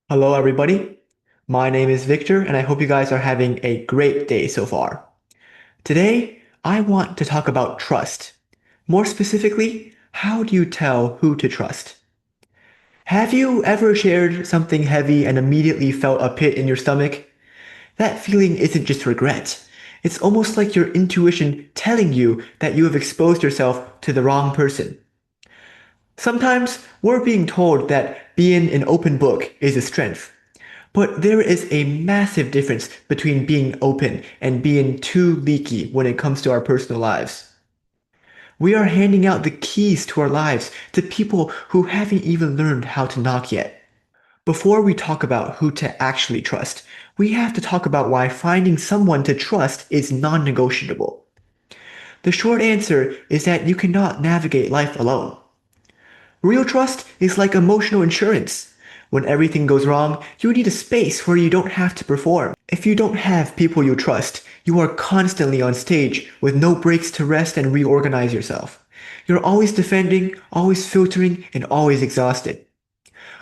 Hello, everybody. My name is Victor, and I hope you guys are having a great day so far. Today, I want to talk about trust. More specifically, how do you tell who to trust? Have you ever shared something heavy and immediately felt a pit in your stomach? That feeling isn't just regret. It's almost like your intuition telling you that you have exposed yourself to the wrong person. Sometimes we're being told that being an open book is a strength. But there is a massive difference between being open and being too leaky when it comes to our personal lives. We are handing out the keys to our lives to people who haven't even learned how to knock yet. Before we talk about who to actually trust, we have to talk about why finding someone to trust is non-negotiable. The short answer is that you cannot navigate life alone. Real trust is like emotional insurance. When everything goes wrong, you need a space where you don't have to perform. If you don't have people you trust, you are constantly on stage with no breaks to rest and reorganize yourself. You're always defending, always filtering, and always exhausted.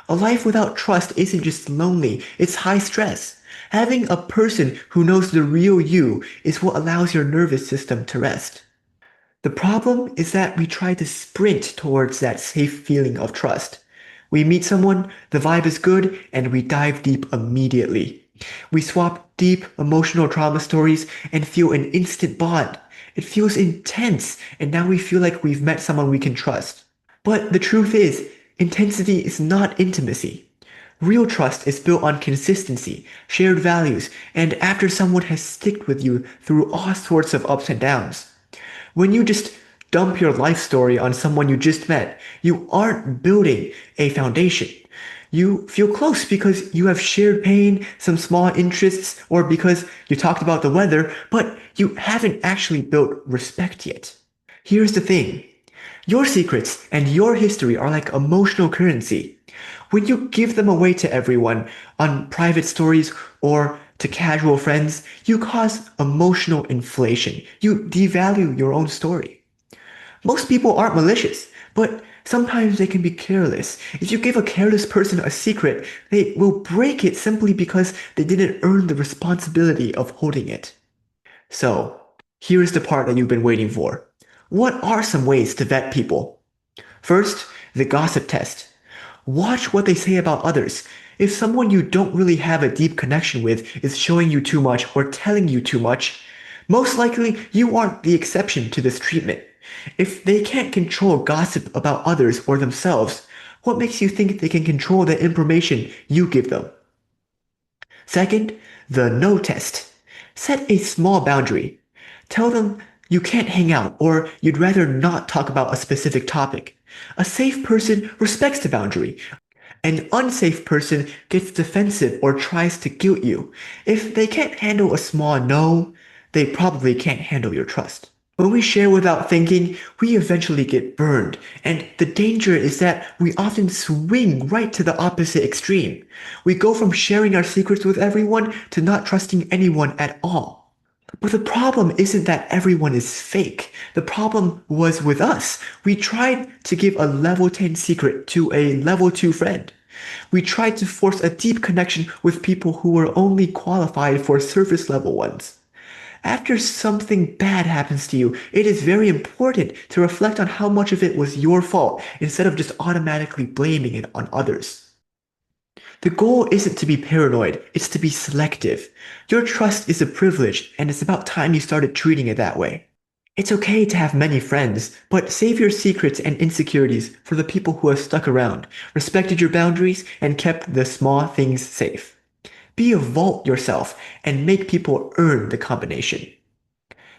A life without trust isn't just lonely, it's high stress. Having a person who knows the real you is what allows your nervous system to rest. The problem is that we try to sprint towards that safe feeling of trust. We meet someone, the vibe is good, and we dive deep immediately. We swap deep emotional trauma stories and feel an instant bond. It feels intense, and now we feel like we've met someone we can trust. But the truth is, intensity is not intimacy. Real trust is built on consistency, shared values, and after someone has sticked with you through all sorts of ups and downs. When you just dump your life story on someone you just met, you aren't building a foundation. You feel close because you have shared pain, some small interests, or because you talked about the weather, but you haven't actually built respect yet. Here's the thing. Your secrets and your history are like emotional currency. When you give them away to everyone on private stories or to casual friends, you cause emotional inflation. You devalue your own story. Most people aren't malicious, but sometimes they can be careless. If you give a careless person a secret, they will break it simply because they didn't earn the responsibility of holding it. So, here's the part that you've been waiting for. What are some ways to vet people? First, the gossip test. Watch what they say about others. If someone you don't really have a deep connection with is showing you too much or telling you too much, most likely you aren't the exception to this treatment. If they can't control gossip about others or themselves, what makes you think they can control the information you give them? Second, the no test. Set a small boundary. Tell them you can't hang out or you'd rather not talk about a specific topic. A safe person respects the boundary. An unsafe person gets defensive or tries to guilt you. If they can't handle a small no, they probably can't handle your trust. When we share without thinking, we eventually get burned, and the danger is that we often swing right to the opposite extreme. We go from sharing our secrets with everyone to not trusting anyone at all. But the problem isn't that everyone is fake. The problem was with us. We tried to give a level 10 secret to a level 2 friend. We tried to force a deep connection with people who were only qualified for surface level ones. After something bad happens to you, it is very important to reflect on how much of it was your fault instead of just automatically blaming it on others. The goal isn't to be paranoid, it's to be selective. Your trust is a privilege, and it's about time you started treating it that way. It's okay to have many friends, but save your secrets and insecurities for the people who have stuck around, respected your boundaries, and kept the small things safe. Be a vault yourself and make people earn the combination.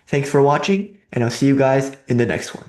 Thanks for watching, and I'll see you guys in the next one.